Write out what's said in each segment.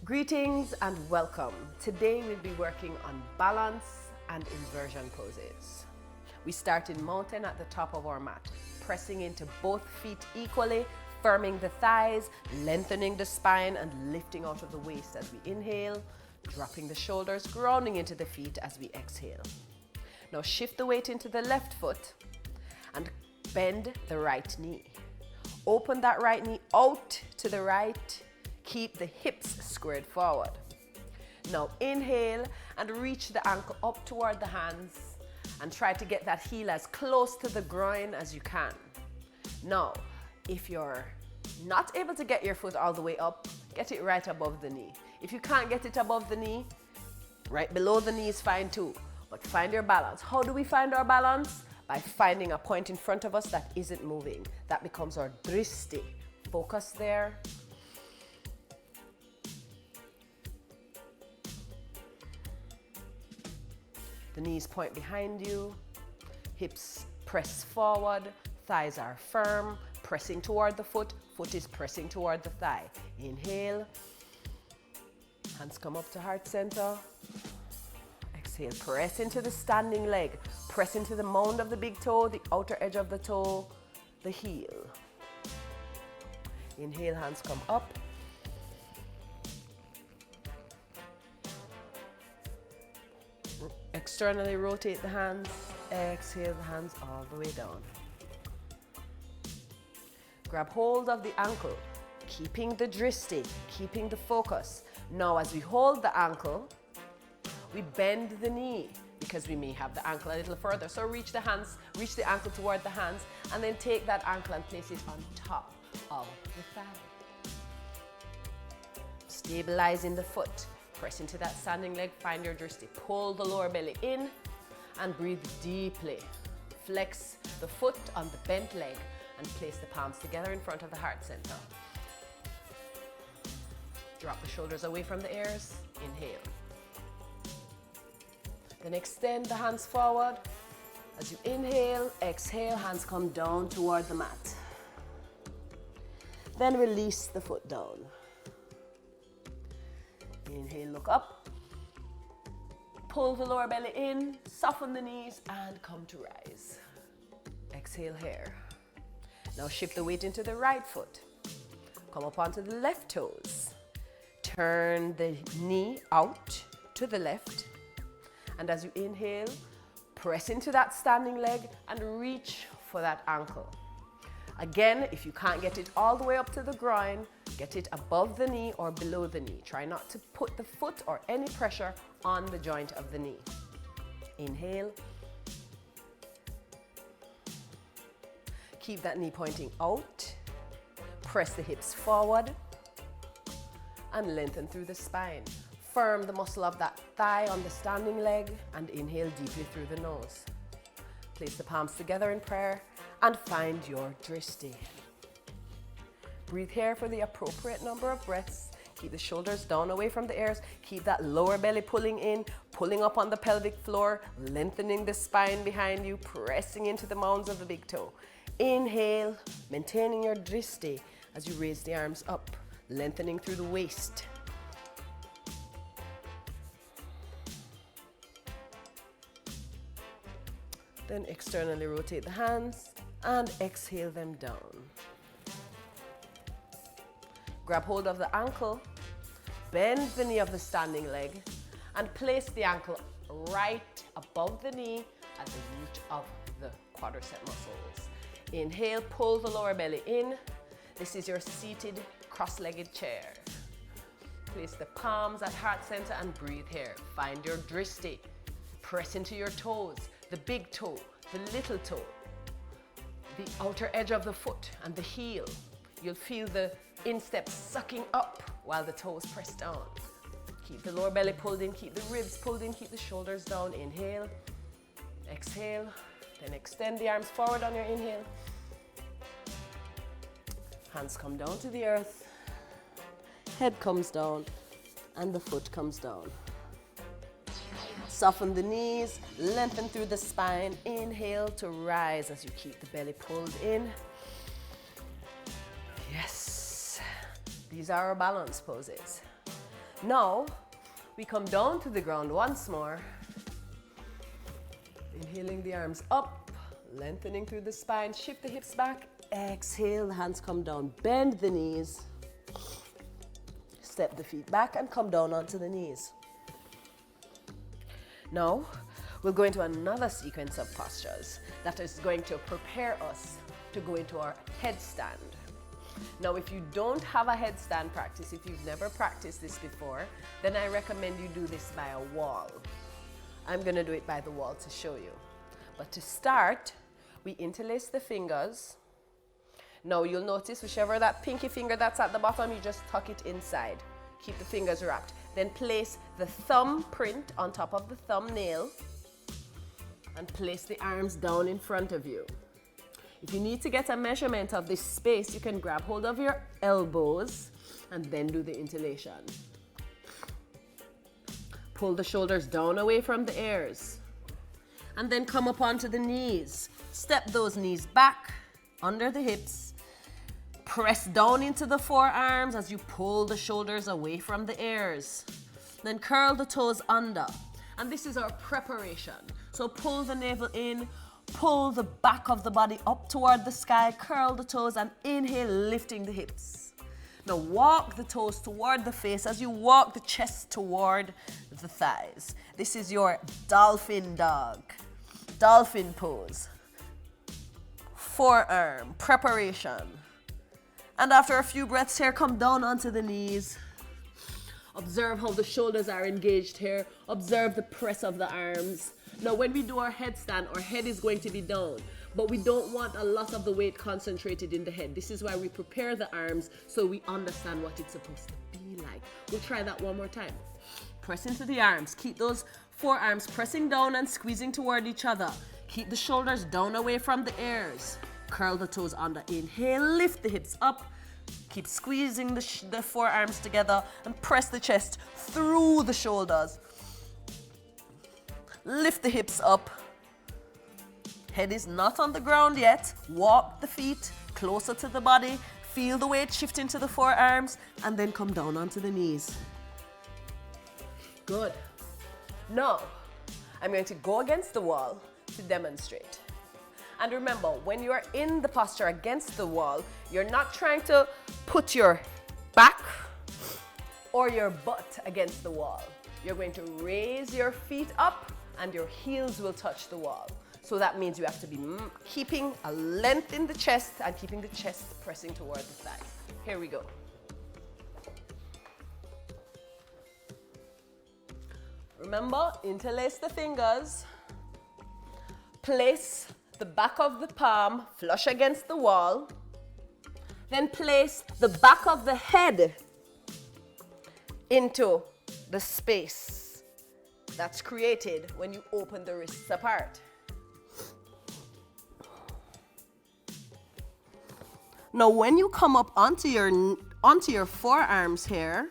Greetings and welcome. Today we'll be working on balance and inversion poses. We start in mountain at the top of our mat, pressing into both feet equally, firming the thighs, lengthening the spine and lifting out of the waist as we inhale, dropping the shoulders, grounding into the feet as we exhale. Now shift the weight into the left foot and bend the right knee. Open that right knee out to the right. Keep the hips squared forward. Now inhale and reach the ankle up toward the hands and try to get that heel as close to the groin as you can. Now, if you're not able to get your foot all the way up, get it right above the knee. If you can't get it above the knee, right below the knee is fine too, but find your balance. How do we find our balance? By finding a point in front of us that isn't moving. That becomes our dristi. Focus there. The knees point behind you, hips press forward, thighs are firm, pressing toward the foot, foot is pressing toward the thigh. Inhale, hands come up to heart center. Exhale, press into the standing leg, press into the mound of the big toe, the outer edge of the toe, the heel. Inhale, hands come up. Externally rotate the hands, exhale the hands all the way down. Grab hold of the ankle, keeping the dristi, keeping the focus. Now as we hold the ankle, we bend the knee because we may have the ankle a little further. So reach the ankle toward the hands and then take that ankle and place it on top of the thigh. Stabilizing the foot. Press into that standing leg, find your dristi. Pull the lower belly in and breathe deeply. Flex the foot on the bent leg and place the palms together in front of the heart center. Drop the shoulders away from the ears. Inhale. Then extend the hands forward. As you inhale, exhale, hands come down toward the mat. Then release the foot down. Inhale, look up. Pull the lower belly in, soften the knees, and come to rise. Exhale here. Now shift the weight into the right foot. Come up onto the left toes. Turn the knee out to the left. And as you inhale, press into that standing leg and reach for that ankle. Again, if you can't get it all the way up to the groin, get it above the knee or below the knee. Try not to put the foot or any pressure on the joint of the knee. Inhale. Keep that knee pointing out. Press the hips forward and lengthen through the spine. Firm the muscle of that thigh on the standing leg and inhale deeply through the nose. Place the palms together in prayer and find your dristi. Breathe here for the appropriate number of breaths. Keep the shoulders down away from the ears. Keep that lower belly pulling in, pulling up on the pelvic floor, lengthening the spine behind you, pressing into the mounds of the big toe. Inhale, maintaining your dristi as you raise the arms up, lengthening through the waist. Then externally rotate the hands and exhale them down. Grab hold of the ankle, bend the knee of the standing leg, and place the ankle right above the knee at the root of the quadricep muscles. Inhale, pull the lower belly in. This is your seated cross-legged chair. Place the palms at heart center and breathe here. Find your dristi. Press into your toes, the big toe, the little toe, the outer edge of the foot and the heel. You'll feel the instep sucking up while the toes press down. Keep the lower belly pulled in, keep the ribs pulled in, keep the shoulders down. Inhale, exhale, then extend the arms forward on your inhale. Hands come down to the earth, head comes down, and the foot comes down. Soften the knees, lengthen through the spine. Inhale to rise as you keep the belly pulled in. Yes, these are our balance poses. Now, we come down to the ground once more. Inhaling the arms up, lengthening through the spine, shift the hips back, exhale, the hands come down, bend the knees, step the feet back and come down onto the knees. Now, we'll go into another sequence of postures that is going to prepare us to go into our headstand. Now, if you don't have a headstand practice, if you've never practiced this before, then I recommend you do this by a wall. I'm going to do it by the wall to show you. But to start, we interlace the fingers. Now, you'll notice whichever that pinky finger that's at the bottom, you just tuck it inside. Keep the fingers wrapped. Then place the thumb print on top of the thumbnail and place the arms down in front of you. If you need to get a measurement of this space, you can grab hold of your elbows and then do the interlation. Pull the shoulders down away from the ears. And then come up onto the knees. Step those knees back under the hips. Press down into the forearms as you pull the shoulders away from the ears. Then curl the toes under. And this is our preparation. So pull the navel in. Pull the back of the body up toward the sky, curl the toes and inhale, lifting the hips. Now walk the toes toward the face as you walk the chest toward the thighs. This is your dolphin dog, dolphin pose. Forearm, preparation. And after a few breaths here, come down onto the knees. Observe how the shoulders are engaged here. Observe the press of the arms. Now, when we do our headstand, our head is going to be down, but we don't want a lot of the weight concentrated in the head. This is why we prepare the arms so we understand what it's supposed to be like. We'll try that one more time. Press into the arms. Keep those forearms pressing down and squeezing toward each other. Keep the shoulders down away from the ears. Curl the toes under. Inhale, lift the hips up. Keep squeezing the forearms together and press the chest through the shoulders. Lift the hips up. Head is not on the ground yet. Walk the feet closer to the body. Feel the weight shift into the forearms and then come down onto the knees. Good. Now, I'm going to go against the wall to demonstrate. And remember, when you're in the posture against the wall, you're not trying to put your back or your butt against the wall. You're going to raise your feet up and your heels will touch the wall. So that means you have to be keeping a length in the chest and keeping the chest pressing toward the thighs. Here we go. Remember, interlace the fingers. Place the back of the palm flush against the wall. Then place the back of the head into the space that's created when you open the wrists apart. Now, when you come up onto your forearms here,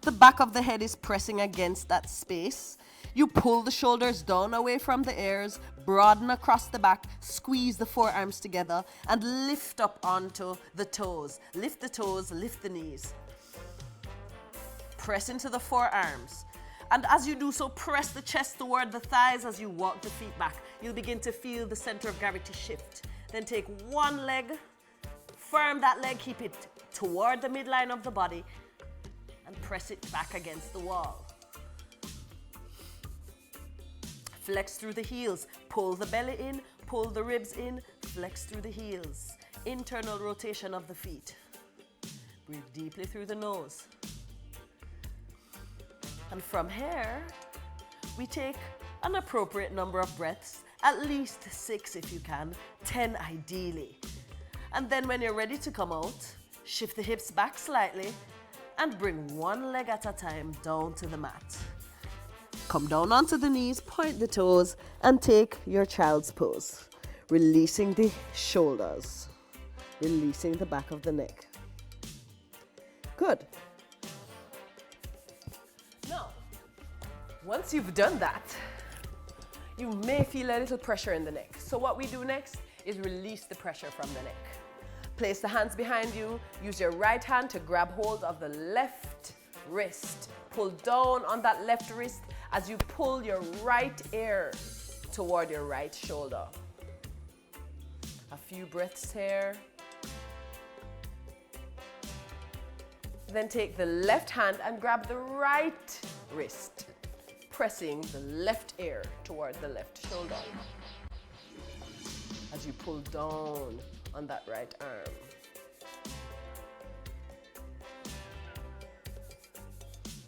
the back of the head is pressing against that space. You pull the shoulders down away from the ears, broaden across the back, squeeze the forearms together, and lift up onto the toes. Lift the toes, lift the knees. Press into the forearms. And as you do so, press the chest toward the thighs as you walk the feet back. You'll begin to feel the center of gravity shift. Then take one leg, firm that leg, keep it toward the midline of the body, and press it back against the wall. Flex through the heels, pull the belly in, pull the ribs in, flex through the heels. Internal rotation of the feet. Breathe deeply through the nose. And from here, we take an appropriate number of breaths, at least 6 if you can, 10 ideally. And then when you're ready to come out, shift the hips back slightly and bring one leg at a time down to the mat. Come down onto the knees, point the toes, and take your child's pose. Releasing the shoulders, releasing the back of the neck. Good. Now, once you've done that, you may feel a little pressure in the neck. So what we do next is release the pressure from the neck. Place the hands behind you. Use your right hand to grab hold of the left wrist. Pull down on that left wrist as you pull your right ear toward your right shoulder. A few breaths here. Then take the left hand and grab the right wrist, pressing the left ear toward the left shoulder as you pull down on that right arm.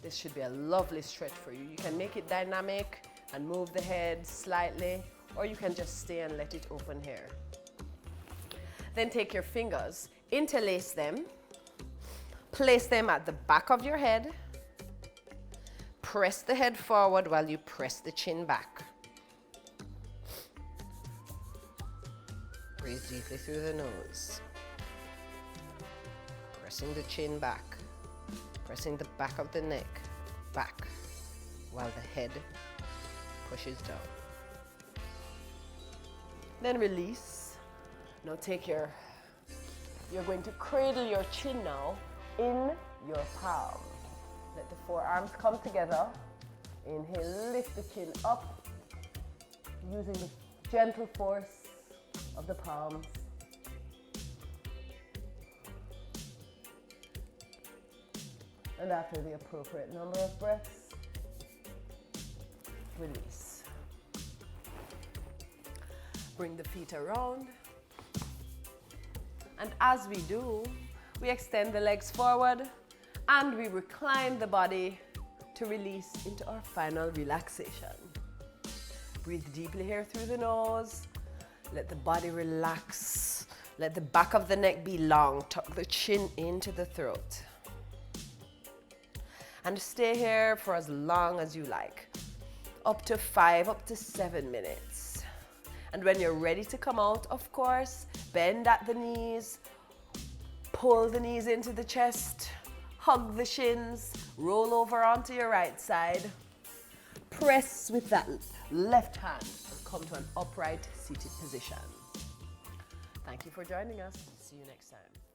This should be a lovely stretch for you. You can make it dynamic and move the head slightly, or you can just stay and let it open here. Then take your fingers, interlace them, place them at the back of your head, press the head forward while you press the chin back. Breathe deeply through the nose, pressing the chin back, pressing the back of the neck back while the head pushes down. Then release. Now you're going to cradle your chin now in your palm. Let the forearms come together. Inhale, lift the chin up using the gentle force of the palms. And after the appropriate number of breaths, release. Bring the feet around. And as we do, we extend the legs forward and we recline the body to release into our final relaxation. Breathe deeply here through the nose. Let the body relax. Let the back of the neck be long. Tuck the chin into the throat. And stay here for as long as you like. Up to 5, up to 7 minutes. And when you're ready to come out, of course, bend at the knees, pull the knees into the chest, hug the shins, roll over onto your right side, press with that left hand and come to an upright seated position. Thank you for joining us. See you next time.